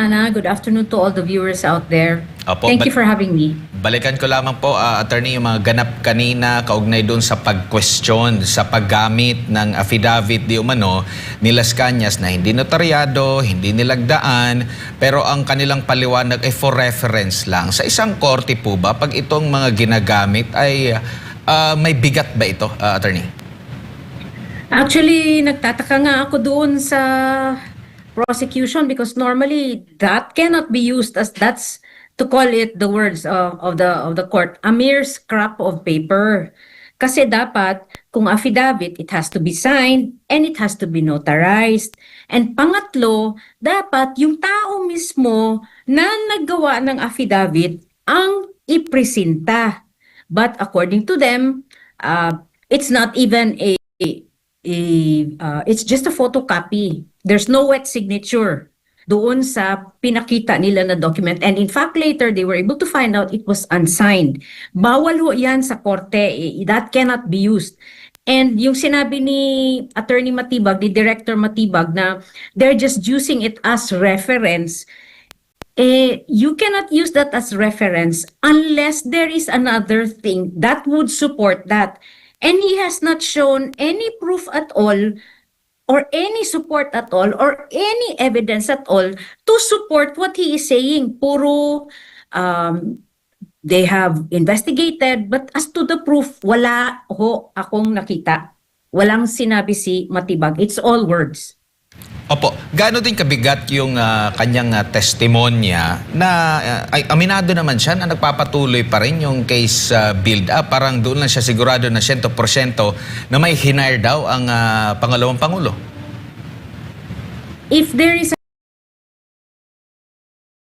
Hannah. Good afternoon to all the viewers out there. Opo, Thank you for having me. balikan ko lamang po, attorney, yung mga ganap kanina kaugnay doon sa pag-question, sa paggamit ng affidavit di umano ni Las Cañas na hindi notaryado, hindi nilagdaan, pero ang kanilang paliwanag ay for reference lang. Sa isang korte po ba, pag itong mga ginagamit ay may bigat ba ito, attorney? Actually, nagtataka nga ako doon sa prosecution because normally that cannot be used as that's to call it the words of the court, a mere scrap of paper. Kasi dapat kung affidavit, it has to be signed and it has to be notarized. And pangatlo, dapat yung tao mismo na naggawa ng affidavit ang ipresenta. But according to them, it's not even it's just a photocopy. There's no wet signature doon sa pinakita nila na document. And in fact, later, they were able to find out it was unsigned. Bawal ho yan sa korte. That cannot be used. And yung sinabi ni Attorney Matibag, ni Director Matibag, na they're just using it as reference, you cannot use that as reference unless there is another thing that would support that. And he has not shown any proof at all or any support at all or any evidence at all to support what he is saying. Puro they have investigated, but as to the proof, wala ho akong nakita. Walang sinabi si Matibag. It's all words. Opo, gaano din kabigat yung kanyang testimonya na ay aminado naman siya na nagpapatuloy pa rin yung case build-up. Parang doon lang siya sigurado na 100% na may hinire daw ang pangalawang Pangulo. If there is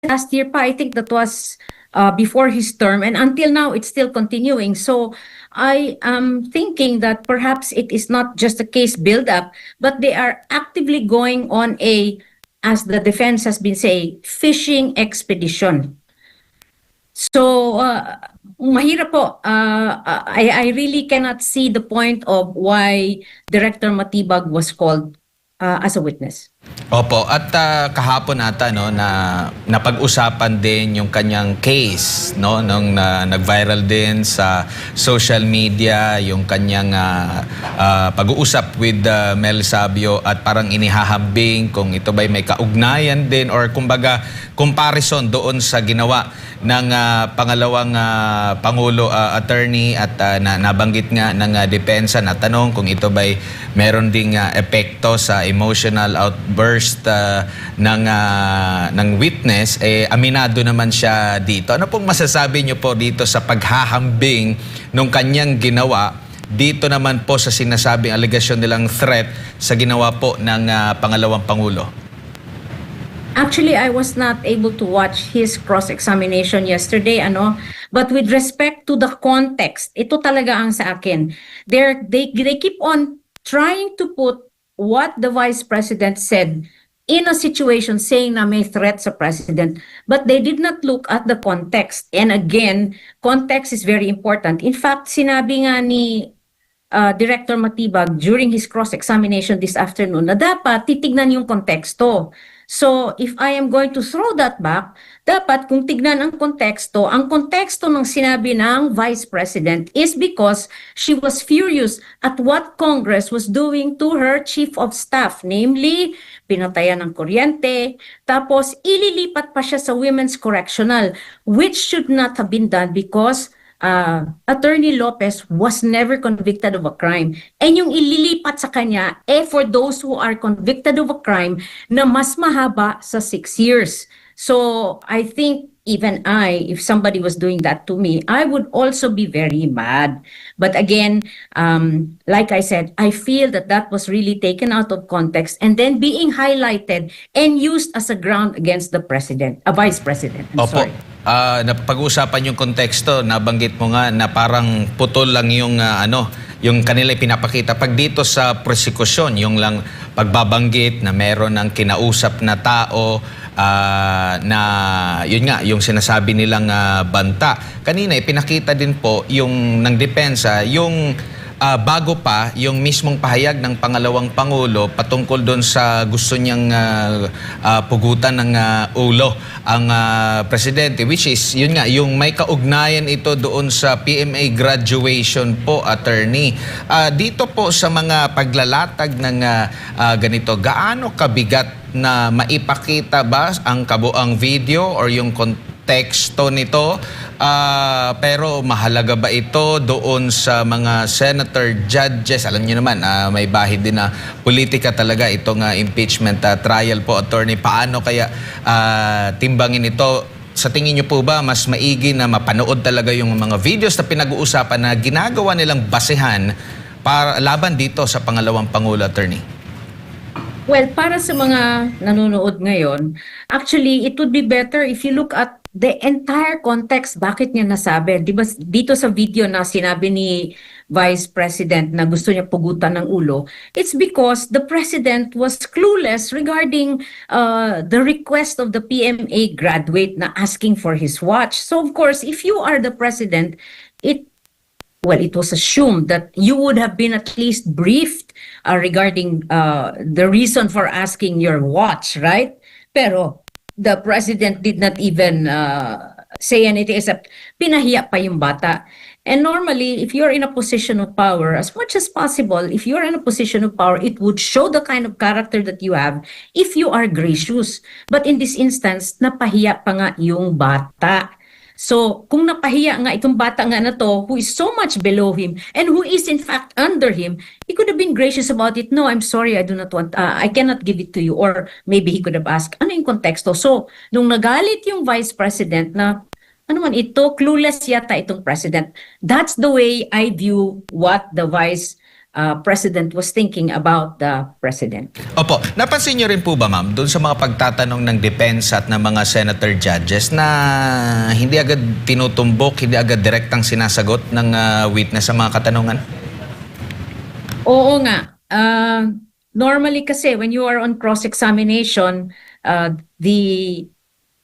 last year pa, I think that was before his term, and until now it's still continuing. So I am thinking that perhaps it is not just a case build-up, but they are actively going on a, as the defense has been saying, fishing expedition. So mahirap po. I really cannot see the point of why Director Matibag was called as a witness. Opo, at kahapon ata no na napag-usapan din yung kanyang case no nung nag-viral din sa social media yung kanyang pag-uusap with Mel Sabio at parang inihahambing kung ito ba'y may kaugnayan din or kumbaga comparison doon sa ginawa ng pangalawang Pangulo, attorney, at nabanggit nga ng depensa na tanong kung ito ba'y meron ding epekto sa emotional outburst ng witness. Aminado naman siya dito. Ano pong masasabi niyo po dito sa paghahambing nung kanyang ginawa dito naman po sa sinasabing alegasyon nilang threat sa ginawa po ng pangalawang Pangulo? Actually, I was not able to watch his cross-examination yesterday, but with respect to the context, ito talaga ang sa akin. They keep on trying to put what the Vice President said in a situation saying na may threat sa President, but they did not look at the context. And again, context is very important. In fact, sinabi nga ni Director Matibag during his cross-examination this afternoon na dapat titignan yung konteksto. So, if I am going to throw that back, dapat kung tignan ang konteksto ng sinabi ng Vice President is because she was furious at what Congress was doing to her Chief of Staff, namely, pinatayan ng kuryente, tapos ililipat pa siya sa Women's Correctional, which should not have been done because Attorney Lopez was never convicted of a crime. And yung ililipat sa kanya, for those who are convicted of a crime na mas mahaba sa 6 years. So, I think even if somebody was doing that to me, I would also be very mad. But again, like I said, I feel that that was really taken out of context and then being highlighted and used as a ground against the President, a Vice President. I'm Opo. sorry. Napag-usapan yung konteksto, nabanggit mo nga na parang putol lang yung yung kanila pinapakita. Pag dito sa prosekusyon, yung lang pagbabanggit na meron ng kinausap na tao na yun nga, yung sinasabi nilang banta. Kanina ipinakita din po yung ng depensa, yung bago pa yung mismong pahayag ng pangalawang Pangulo patungkol doon sa gusto niyang pugutan ng ulo ang presidente, which is yun nga yung may kaugnayan ito doon sa PMA graduation po, attorney. Dito po sa mga paglalatag ng ganito, gaano kabigat na maipakita ba ang kabuang video or yung konteksto nito? Pero mahalaga ba ito doon sa mga senator judges? Alam niyo naman, may bahid din na politika talaga itong impeachment trial po, attorney. Paano kaya timbangin ito? Sa tingin niyo po ba mas maigi na mapanood talaga yung mga videos na pinag-uusapan na ginagawa nilang basehan para laban dito sa pangalawang Pangulo, attorney? Well, para sa mga nanonood ngayon, actually, it would be better if you look at the entire context. Bakit niya nasabi? Di ba dito sa video na sinabi ni Vice President na gusto niya pugutan ng ulo, it's because the President was clueless regarding the request of the PMA graduate na asking for his watch. So of course, if you are the President, it was assumed that you would have been at least briefed regarding the reason for asking your watch, right? Pero the president did not even say anything except pinahiya pa yung bata. And normally, if you're in a position of power, as much as possible, if you're in a position of power, it would show the kind of character that you have if you are gracious. But in this instance, napahiya pa nga yung bata. So, kung napahiya nga itong bata nga na to, who is so much below him, and who is in fact under him, he could have been gracious about it. No, I'm sorry, I do not want, I cannot give it to you. Or maybe he could have asked, ano yung konteksto? So, nung nagalit yung Vice President na, ano man ito, clueless yata itong President. That's the way I view what the Vice President was thinking about the President. Opo, napansin niyo rin po ba, ma'am, doon sa mga pagtatanong ng depensa at ng mga senator judges na hindi agad tinutumbok, hindi agad direktang sinasagot ng witness sa mga katanungan? Oo nga. Normally kasi when you are on cross-examination,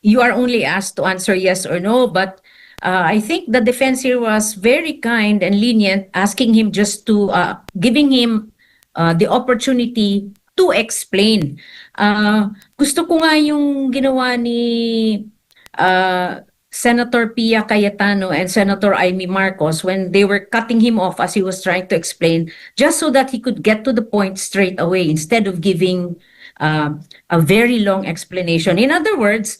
you are only asked to answer yes or no, but I think the defense here was very kind and lenient, asking him just to, giving him the opportunity to explain. Gusto ko nga yung ginawa ni Senator Pia Cayetano and Senator Amy Marcos when they were cutting him off as he was trying to explain, just so that he could get to the point straight away instead of giving a very long explanation. In other words,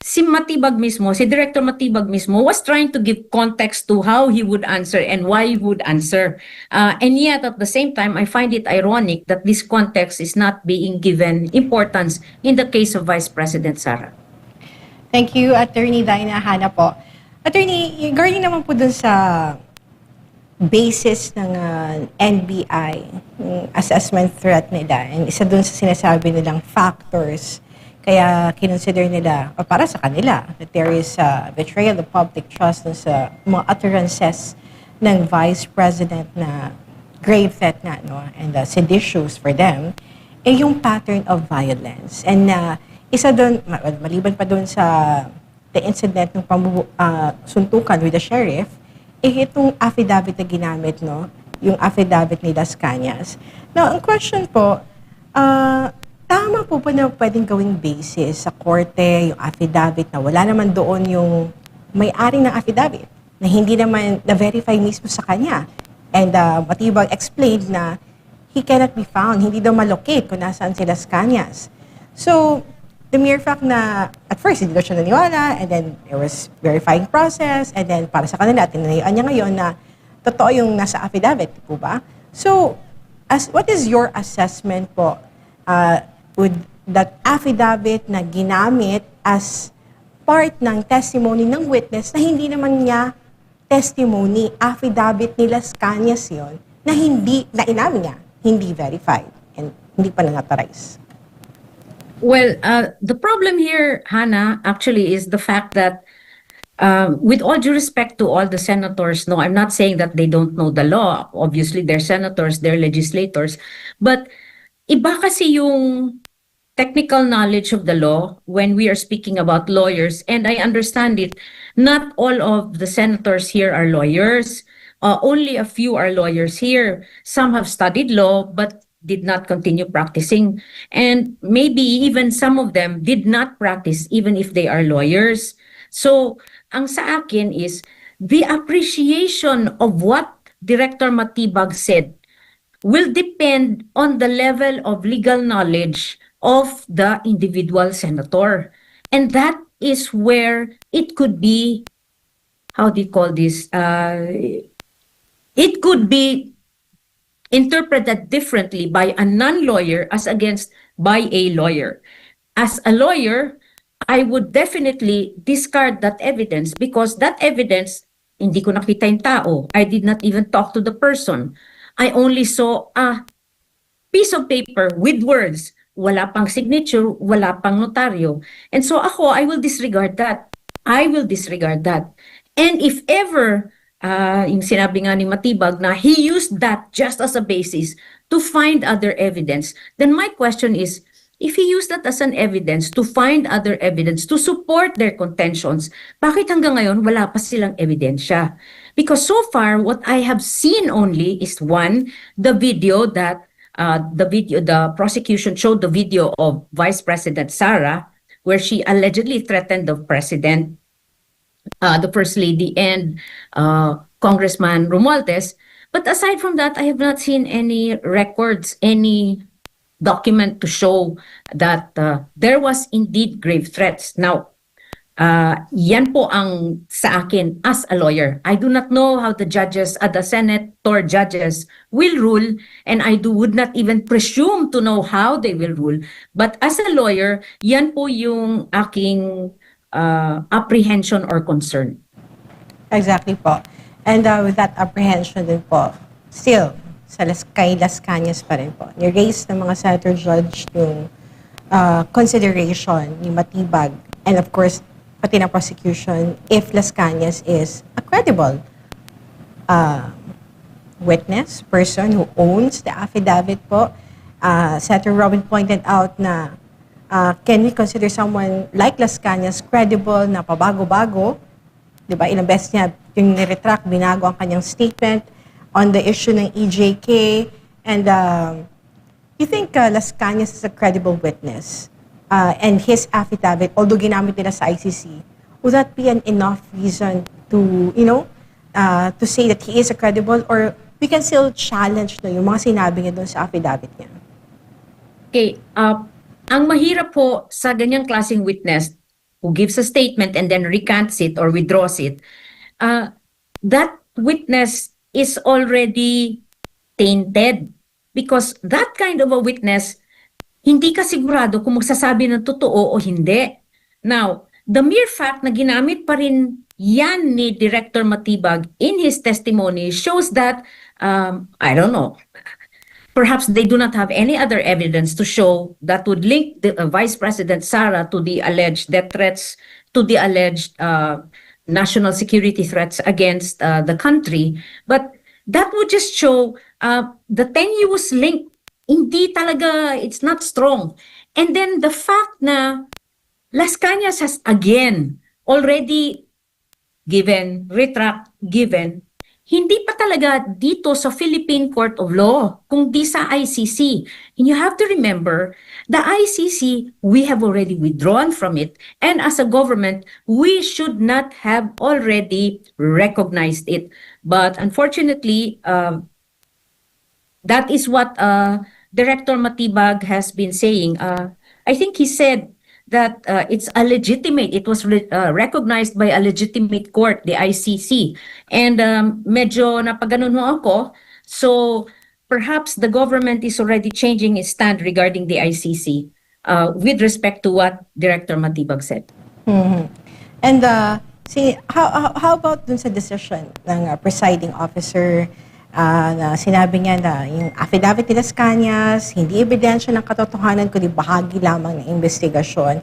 si Matibag mismo, si Director Matibag mismo was trying to give context to how he would answer and why he would answer. And yet, at the same time, I find it ironic that this context is not being given importance in the case of Vice President Sara. Thank you, Attorney Daina Hana po. Attorney, regarding naman po dun sa basis ng NBI, assessment threat nila, and isa dun sa sinasabi nilang factors kaya kinonsider nila, o para sa kanila, that there is betrayal of public trust dun sa mga utterances ng Vice President na grave threat nga, no? And seditious for them, yung pattern of violence. And isa doon, maliban pa doon sa the incident ng suntukan with the sheriff, itong affidavit na ginamit, no? Yung affidavit ni Las Cañas. Now, ang question po, tama po ba na pwedeng gawing basis sa korte, yung affidavit na wala naman doon yung may-ari ng affidavit, na hindi naman na-verify mismo sa kanya. And Matibag explained na he cannot be found, hindi daw malocate kung nasaan si Las Cañas. So, the mere fact na at first hindi daw siya naniwala, and then there was verifying process, and then para sa kanila, tinanayaan niya ngayon na totoo yung nasa affidavit, po ba? So, what is your assessment po with that affidavit na ginamit as part ng testimony ng witness na hindi naman niya testimony, affidavit ni Las Cañas yun, na inamin niya, hindi verified, and hindi pa na-notarize? Well, the problem here, Hannah, actually is the fact that with all due respect to all the senators, no, I'm not saying that they don't know the law. Obviously, they're senators, they're legislators. But iba kasi yung technical knowledge of the law when we are speaking about lawyers. And I understand it. Not all of the senators here are lawyers. only a few are lawyers here. Some have studied law but did not continue practicing. And maybe even some of them did not practice even if they are lawyers. So, ang sa akin is the appreciation of what Director Matibag said will depend on the level of legal knowledge of the individual senator. And that is where it could be, how do you call this? It could be interpreted differently by a non-lawyer as against by a lawyer. As a lawyer, I would definitely discard that evidence because that evidence, hindi ko nakita yung tao. I did not even talk to the person. I only saw a piece of paper with words. Wala pang signature, wala pang notaryo. And so ako, I will disregard that. I will disregard that. And if ever, yung sinabi nga ni Matibag na he used that just as a basis to find other evidence, then my question is, if he used that as an evidence to find other evidence to support their contentions, bakit hanggang ngayon wala pa silang ebidensya? Because so far, what I have seen only is one, the video that the prosecution showed the video of Vice President Sara, where she allegedly threatened the president, the First Lady, and Congressman Romualdez. But aside from that, I have not seen any records, any document to show that there was indeed grave threats. Now, yan po ang sa akin as a lawyer. I do not know how the judges at the Senate or judges will rule, and I would not even presume to know how they will rule. But as a lawyer, yan po yung aking apprehension or concern. Exactly po. And with that apprehension din po, still, kay Las Cañas pa rin po. Ni-raise ng mga senator judge yung consideration ni Matibag and of course, pati na prosecution if Las Cañas is a credible witness, person who owns the affidavit po. Senator Robin pointed out na can we consider someone like Las Cañas credible na pabago-bago? Diba? Ilang beses niya yung niretract, binago ang kanyang statement on the issue ng EJK. And you think Las Cañas is a credible witness? And his affidavit, although ginamit nila sa ICC, would that be an enough reason to, to say that he is a credible, or we can still challenge yung mga sinabi niya doon sa affidavit niya? Okay, ang mahirap po sa ganyang klaseng witness who gives a statement and then recants it or withdraws it, that witness is already tainted because that kind of a witness, hindi ka sigurado kung magsasabi ng totoo o hindi. Now, the mere fact na ginamit pa rin yan ni Director Matibag in his testimony shows that, I don't know, perhaps they do not have any other evidence to show that would link the Vice President Sara to the alleged death threats, to the alleged national security threats against the country. But that would just show the tenuous link. Hindi talaga, it's not strong. And then the fact na Las Cañas has again already given, hindi pa talaga dito sa Philippine Court of Law, kundi sa ICC. And you have to remember, the ICC, we have already withdrawn from it. And as a government, we should not have already recognized it. But unfortunately, that is what Director Matibag has been saying. I think he said that it's a legitimate, it was recognized by a legitimate court, the ICC. And medyo napaganon mo ako, so perhaps the government is already changing its stand regarding the ICC with respect to what Director Matibag said. Mm-hmm. And how about dun sa decision ng presiding officer na sinabi niya na yung affidavit ni Las Cañas, hindi ebidensya ng katotohanan, kundi bahagi lamang ng investigasyon.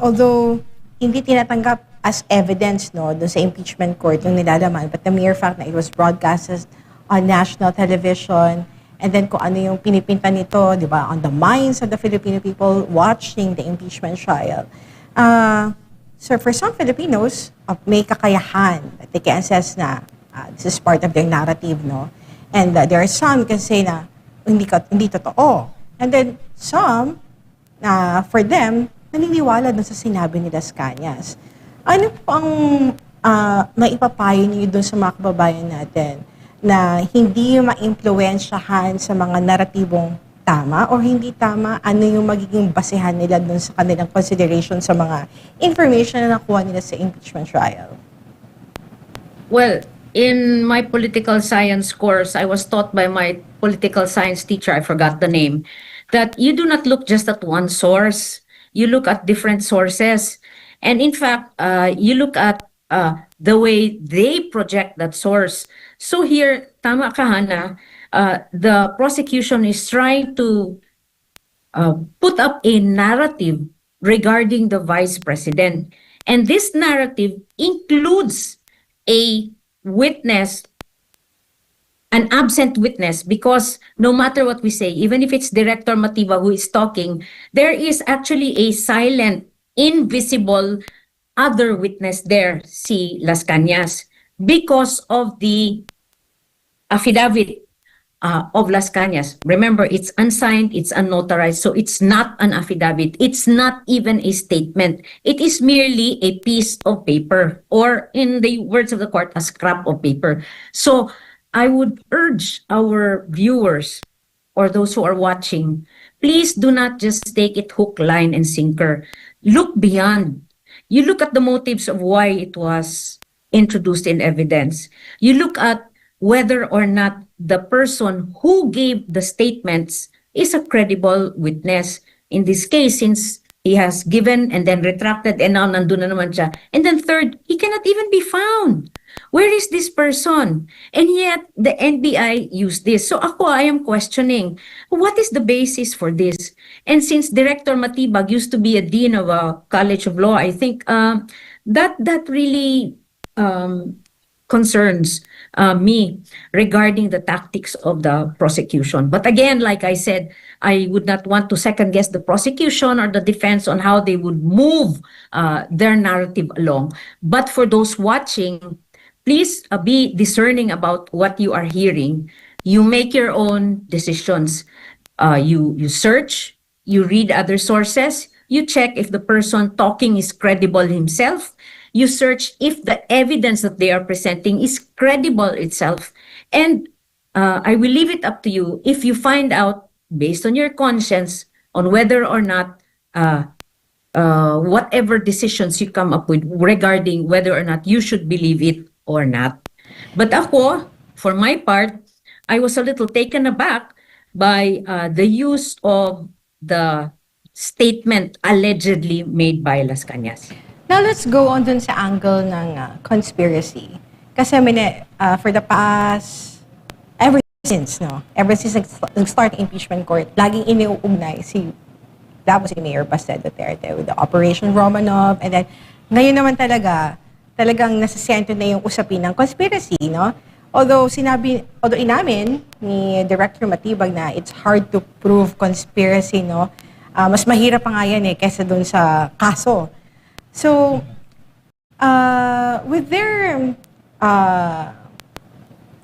Although, hindi tinatanggap as evidence dun sa impeachment court yung nilalaman, but the mere fact na it was broadcast on national television, and then kung ano yung pinipinta nito, di ba, on the minds of the Filipino people watching the impeachment trial. So for some Filipinos, may kakayahan that they can assess na This is part of their narrative, no? And there are some can say na hindi totoo. And then some, for them, naniniwala dun sa sinabi ni Las Cañas. Ano po ang maipapayo niyo dun sa mga kababayan natin na hindi ma-impluwensyahan sa mga naratibong tama o hindi tama? Ano yung magiging basehan nila dun sa kanilang consideration sa mga information na nakuha nila sa impeachment trial? Well, in my political science course, I was taught by my political science teacher, I forgot the name, that you do not look just at one source. You look at different sources. And in fact, you look at the way they project that source. So here, tama ka, Hannah, the prosecution is trying to put up a narrative regarding the vice president. And this narrative includes a witness, an absent witness, because no matter what we say, even if it's Director Matiba who is talking, there is actually a silent, invisible other witness there, si Las Cañas, because of the affidavit of Las Cañas. Remember, it's unsigned, it's unnotarized, so it's not an affidavit. It's not even a statement. It is merely a piece of paper, or in the words of the court, a scrap of paper. So I would urge our viewers or those who are watching, please do not just take it hook, line, and sinker. Look beyond. You look at the motives of why it was introduced in evidence. You look at whether or not the person who gave the statements is a credible witness. In this case, since he has given and then retracted and now nandun na naman siya. And then third, he cannot even be found. Where is this person? And yet, the NBI used this. So ako, I am questioning, what is the basis for this? And since Director Matibag used to be a dean of a College of Law, I think that really concerns me regarding the tactics of the prosecution. But again, like I said, I would not want to second guess the prosecution or the defense on how they would move their narrative along. But for those watching, please be discerning about what you are hearing. You make your own decisions. You search, you read other sources, you check if the person talking is credible himself. You search if the evidence that they are presenting is credible itself. And I will leave it up to you if you find out, based on your conscience, on whether or not whatever decisions you come up with regarding whether or not you should believe it or not. But ako, for my part, I was a little taken aback by the use of the statement allegedly made by Las Cañas. Now, let's go on dun sa angle ng conspiracy. Kasi for the past, ever since nag-start impeachment court, laging iniuugnay tapos si Mayor Baste Duterte with the Operation Romanov, and then ngayon naman talagang nasasento na yung usapin ng conspiracy, no? Although inamin ni Director Matibag na it's hard to prove conspiracy, no? Mas mahirap pa nga yan kaysa dun sa kaso. So, with their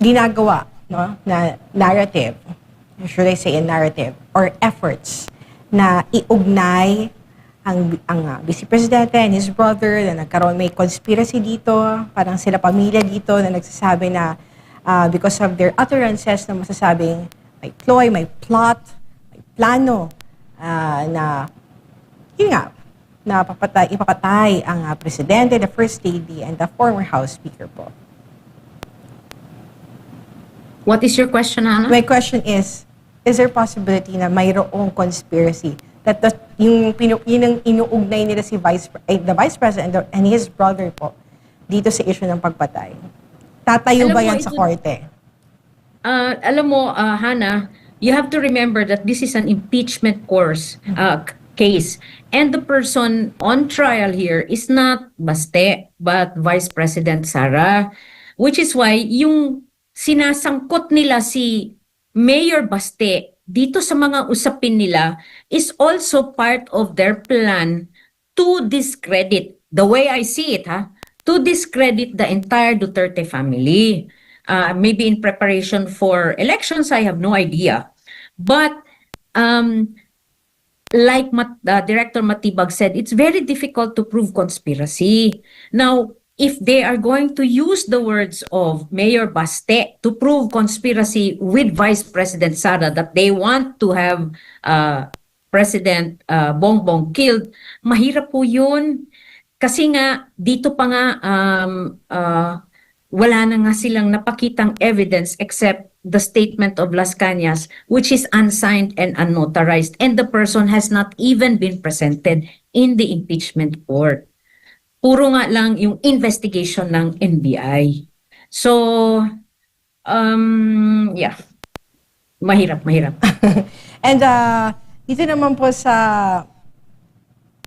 ginagawa, no, na narrative, should I say a narrative, or efforts na iugnay ang Vice Presidente and his brother na may conspiracy dito, parang sila pamilya dito na nagsasabi na because of their utterances na masasabing may ploy, may plot, may plano na yun nga, na ipapatay ang Presidente, the First Lady, and the former House Speaker po. What is your question, Hannah? My question is there possibility na mayroong conspiracy that yung inuugnay nila the Vice President and his brother po dito sa issue ng pagpatay? Tatayo ba yan sa korte? Alam mo, Hannah, you have to remember that this is an impeachment case. And the person on trial here is not Baste, but Vice President Sara. Which is why yung sinasangkot nila si Mayor Baste dito sa mga usapin nila is also part of their plan to discredit, the way I see it, to discredit the entire Duterte family. maybe in preparation for elections, I have no idea. But like Director Matibag said, it's very difficult to prove conspiracy. Now, if they are going to use the words of Mayor Baste to prove conspiracy with Vice President Sara that they want to have President Bongbong killed, mahirap po yun. Kasi nga, dito pa nga, wala na nga silang napakitang evidence except the statement of Las Cañas, which is unsigned and unnotarized, and the person has not even been presented in the impeachment court. Puro nga lang yung investigation ng NBI. So, yeah, mahirap. And dito naman po sa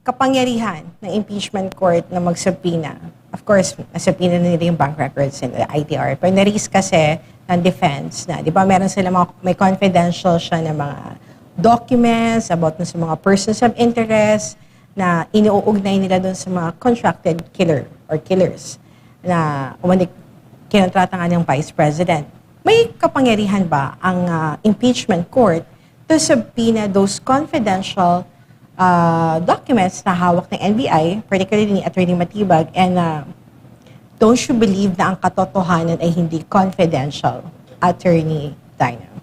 kapangyarihan ng impeachment court na magsubpoena. Of course, nasubpoena na nila yung bank records and the ITR. Pero na-raise kasi ng defense na, di ba, meron sila may confidential siya na mga documents about sa mga persons of interest na iniuugnay nila doon sa mga contracted killer or killers na kinontrata nga ng Vice President. May kapangyarihan ba ang impeachment court to subpoena those confidential documents na hawak ng NBI, particularly ni Attorney Matibag, and don't you believe na ang katotohanan ay hindi confidential, Attorney Dinah?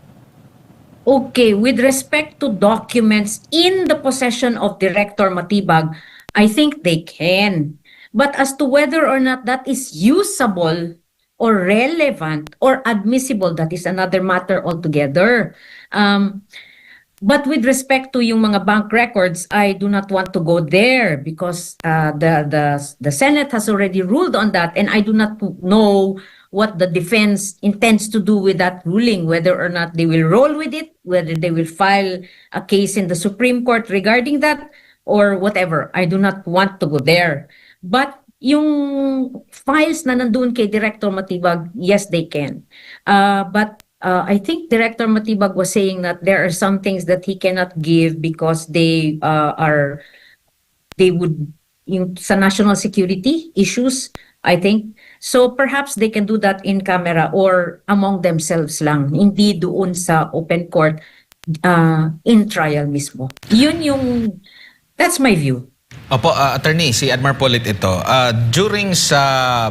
Okay, with respect to documents in the possession of Director Matibag, I think they can. But as to whether or not that is usable or relevant or admissible, that is another matter altogether. But with respect to yung mga bank records, I do not want to go there because the Senate has already ruled on that, and I do not know what the defense intends to do with that ruling, whether or not they will roll with it, whether they will file a case in the Supreme Court regarding that, or whatever. I do not want to go there. But yung files na nandun kay Director Matibag, yes, they can. But I think Director Matibag was saying that there are some things that he cannot give because they would, yung sa national security issues, I think. So perhaps they can do that in camera or among themselves lang, hindi doon sa open court in trial mismo. That's my view. Opo, attorney, si Admar Polit ito. During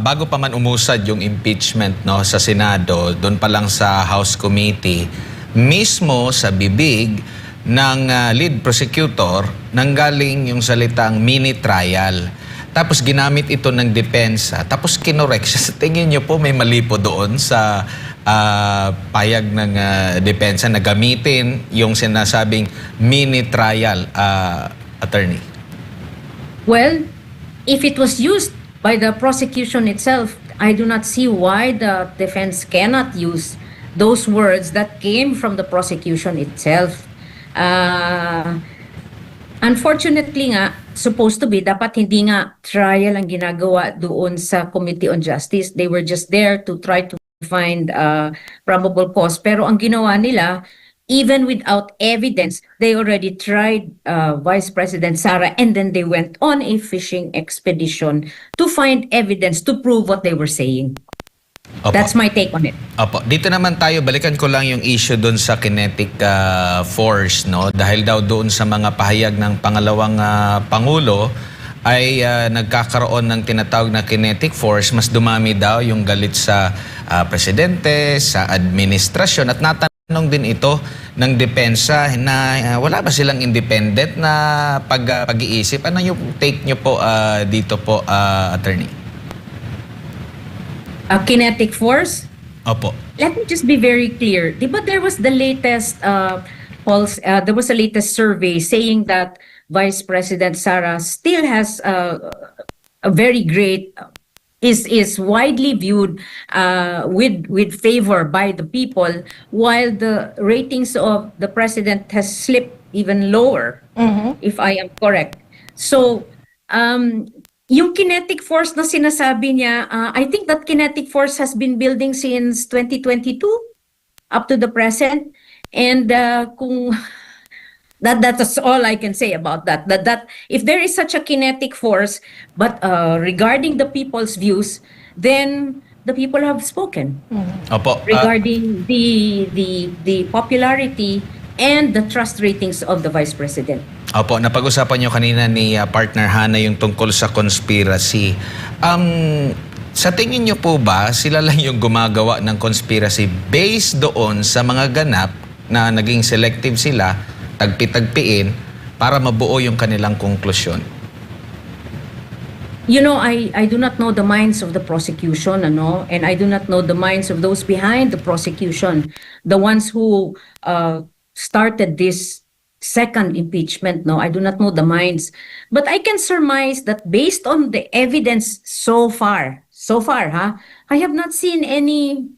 bago pa man umusad yung impeachment sa Senado, doon pa lang sa House Committee, mismo sa bibig ng lead prosecutor, nanggaling yung salitang mini trial. Tapos ginamit ito ng depensa, tapos kinorek siya. Sa tingin niyo po may mali po doon sa payag ng depensa na gamitin yung sinasabing mini trial, attorney? Well, if it was used by the prosecution itself, I do not see why the defense cannot use those words that came from the prosecution itself. Unfortunately nga, supposed to be, dapat hindi nga trial ang ginagawa doon sa Committee on Justice. They were just there to try to find probable cause. Pero ang ginawa nila, even without evidence, they already tried Vice President Sara, and then they went on a fishing expedition to find evidence to prove what they were saying. Opo. That's my take on it. Opo. Dito naman tayo, balikan ko lang yung issue doon sa kinetic force, no? Dahil daw doon sa mga pahayag ng pangalawang Pangulo ay nagkakaroon ng tinatawag na kinetic force, mas dumami daw yung galit sa presidente, sa administrasyon, at natanong din ito ng depensa na wala ba silang independent na pag-iisip? Ano yung take nyo po dito po, attorney? Kinetic force? Opo. Let me just be very clear. Diba there was the latest there was a latest survey saying that Vice President Sara still has a very great is widely viewed with favor by the people, while the ratings of the president has slipped even lower, if I am correct. So yung kinetic force na sinasabi niya, I think that kinetic force has been building since 2022 up to the present. And kung that's all I can say about that. That if there is such a kinetic force, but regarding the people's views, then the people have spoken Opo. regarding the popularity and the trust ratings of the Vice President. Opo, napag-usapan nyo kanina ni partner Hana yung tungkol sa conspiracy. Sa tingin nyo po ba, sila lang yung gumagawa ng conspiracy based doon sa mga ganap na naging selective sila, tagpi-tagpiin, para mabuo yung kanilang konklusyon? You know, I do not know the minds of the prosecution, and I do not know the minds of those behind the prosecution, the ones who started this second impeachment. No, I do not know the minds, but I can surmise that based on the evidence so far, I have not seen any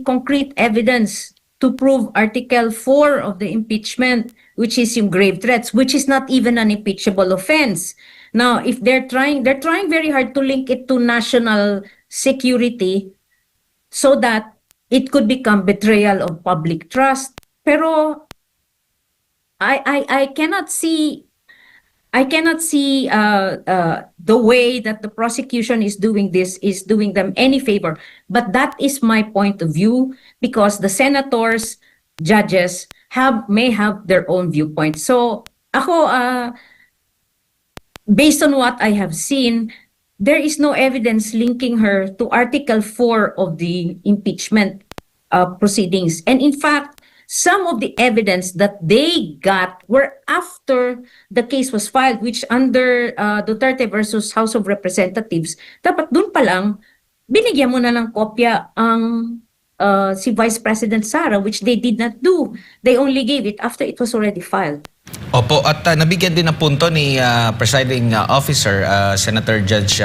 concrete evidence to prove Article 4 of the impeachment, which is yung grave threats, which is not even an impeachable offense. Now, if they're trying very hard to link it to national security so that it could become betrayal of public trust. Pero I cannot see the way that the prosecution is doing this is doing them any favor. But that is my point of view, because the senators, judges may have their own viewpoint. So ako, based on what I have seen, there is no evidence linking her to Article 4 of the impeachment proceedings. And in fact, some of the evidence that they got were after the case was filed, which under Duterte versus House of Representatives, dapat dun pa lang, binigyan mo na ng kopya ang si Vice President Sara, which they did not do. They only gave it after it was already filed. Opo, at nabigyan din ng punto ni Presiding Officer, Senator Judge,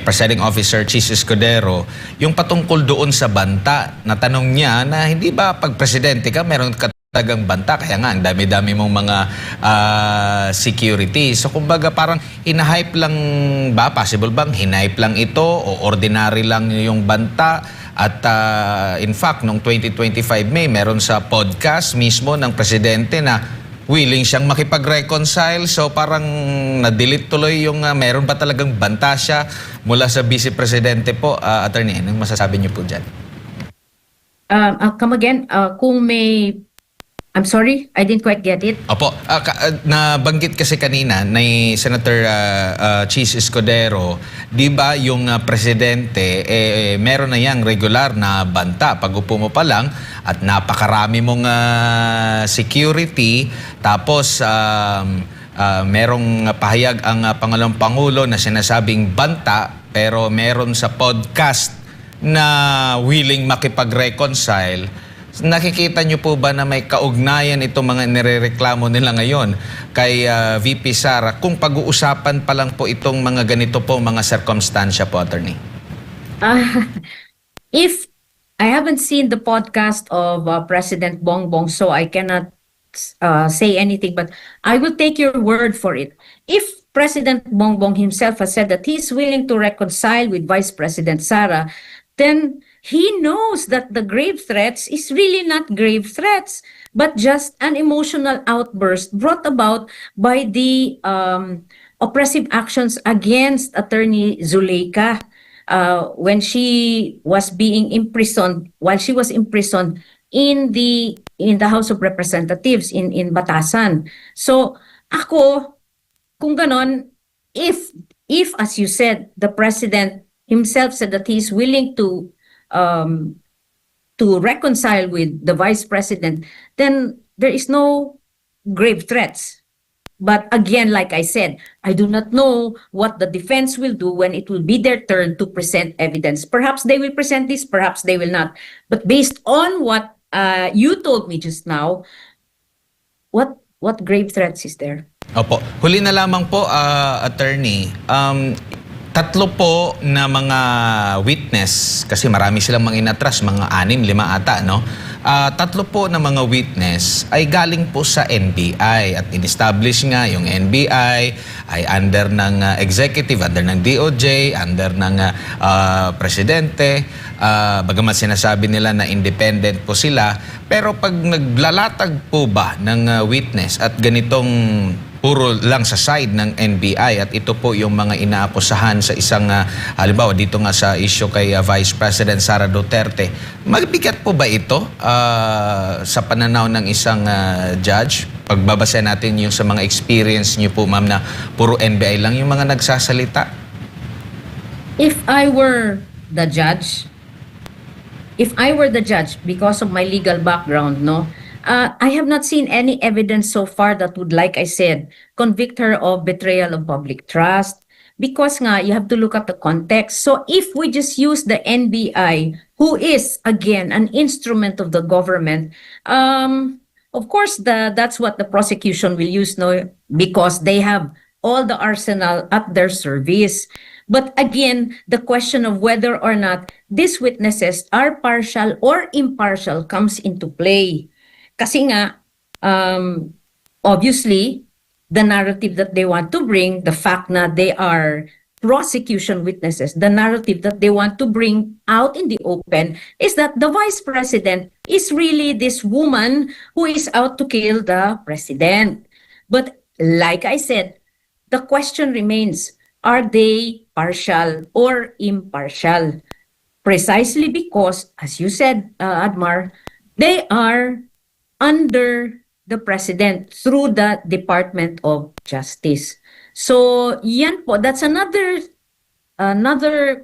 Presiding Officer Chis Escudero, yung patungkol doon sa banta. Natanong niya na hindi ba pag presidente ka, meron ka talagang banta? Kaya nga, ang dami-dami mong mga security. So kumbaga parang hinahype lang ba? Possible bang hinahype lang ito o ordinary lang yung banta? At in fact, noong 2025 May, meron sa podcast mismo ng presidente na willing siyang makipag-reconcile. So parang na-delete tuloy yung meron ba talagang banta siya mula sa Vice Presidente po. Attorney, anong masasabi niyo po dyan? Come again, kung may... I'm sorry, I didn't quite get it. Opo, nabanggit kasi kanina ni Senator Chis Escudero, di ba yung presidente, meron na yang regular na banta. Pag upo mo pa lang at napakarami mong security, tapos merong pahayag ang Pangulong Pangulo na sinasabing banta, pero meron sa podcast na willing makipag-reconcile. Nakikita niyo po ba na may kaugnayan itong mga nirereklamo nila ngayon kay VP Sara kung pag-uusapan pa lang po itong mga ganito po, mga circumstansya po, Attorney? If I haven't seen the podcast of President Bongbong, so I cannot say anything, but I will take your word for it. If President Bongbong himself has said that he's willing to reconcile with Vice President Sara, then he knows that the grave threats is really not grave threats, but just an emotional outburst brought about by the oppressive actions against Attorney Zuleika when she was being imprisoned, while she was imprisoned in the House of Representatives in Batasan. So ako, kung ganon, if as you said, the President himself said that he's willing to reconcile with the Vice President, then there is no grave threats. But again, like I said, I do not know what the defense will do when it will be their turn to present evidence. Perhaps they will present this, perhaps they will not. But based on what you told me just now, what grave threats is there? Opo. Huli na lamang po, Attorney. Tatlo po na mga witness, kasi marami silang mga inatras, mga 6, 5 ata, no? Tatlo po na mga witness ay galing po sa NBI at in-establish nga yung NBI ay under ng executive, under ng DOJ, under ng presidente. Bagamat sinasabi nila na independent po sila, pero pag naglalatag po ba ng witness at ganitong puro lang sa side ng NBI at ito po yung mga inaakusahan sa isang halimbawa dito nga sa issue kay Vice President Sara Duterte. Magbigat po ba ito sa pananaw ng isang judge? Pagbabasa natin yung sa mga experience niyo po, ma'am, na puro NBI lang yung mga nagsasalita. If I were the judge, because of my legal background, no, I have not seen any evidence so far that would, like I said, convict her of betrayal of public trust. Because nga, you have to look at the context. So if we just use the NBI, who is, again, an instrument of the government, of course, that's what the prosecution will use, no, because they have all the arsenal at their service. But again, the question of whether or not these witnesses are partial or impartial comes into play. Kasi nga, obviously, the narrative that they want to bring, the fact na they are prosecution witnesses, the narrative that they want to bring out in the open is that the vice president is really this woman who is out to kill the president. But like I said, the question remains, are they partial or impartial? Precisely because, as you said, Admar, they are under the president through the Department of Justice. So, yan po, that's another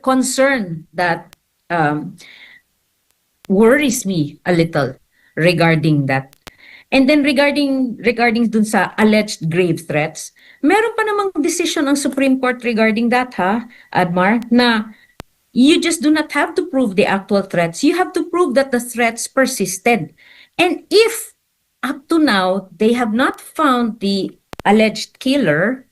concern that worries me a little regarding that. And then regarding dun sa alleged grave threats, meron pa namang decision ang Supreme Court regarding that, Admar, na you just do not have to prove the actual threats. You have to prove that the threats persisted. And if up to now they have not found the alleged killer,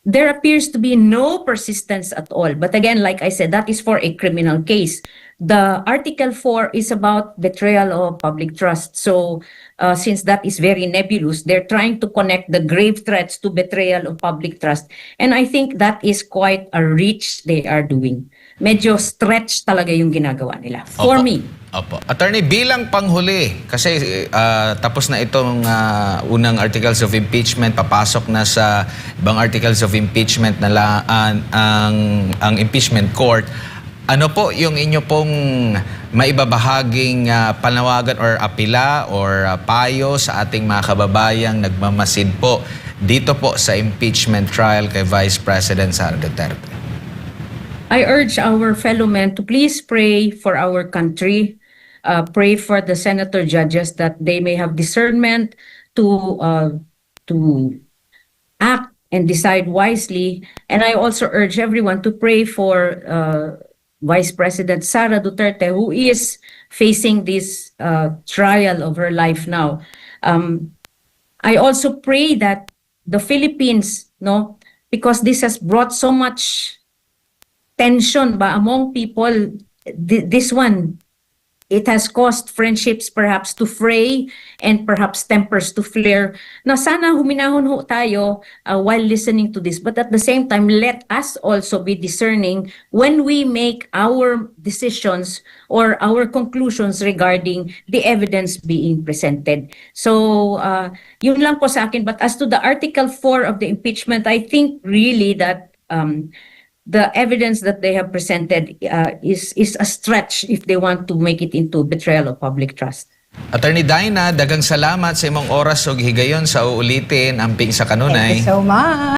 there appears to be no persistence at all. But again, like I said, that is for a criminal case. The Article 4 is about betrayal of public trust. So since that is very nebulous, they're trying to connect the grave threats to betrayal of public trust. And I think that is quite a reach they are doing. Medyo stretch talaga yung ginagawa nila. For me. Opo. Attorney, bilang panghuli, kasi tapos na itong unang articles of impeachment, papasok na sa ibang articles of impeachment na ang impeachment court. Ano po yung inyo pong maibabahaging panawagan or apila or payo sa ating mga kababayang nagmamasid po dito po sa impeachment trial kay Vice President Sara Duterte? I urge our fellow men to please pray for our country. Pray for the senator judges that they may have discernment to act and decide wisely. And I also urge everyone to pray for Vice President Sara Duterte, who is facing this trial of her life now. I also pray that the Philippines, no, because this has brought so much tension ba among people, this one, it has caused friendships perhaps to fray and perhaps tempers to flare. Na sana huminahon ho tayo while listening to this. But at the same time, let us also be discerning when we make our decisions or our conclusions regarding the evidence being presented. So, yun lang po sa akin. But as to the Article 4 of the impeachment, I think really that the evidence that they have presented is a stretch if they want to make it into betrayal of public trust. Attorney Dina, daghang salamat sa imong oras ug higayon sa uulitin amping sa kanunay. Thank you so much.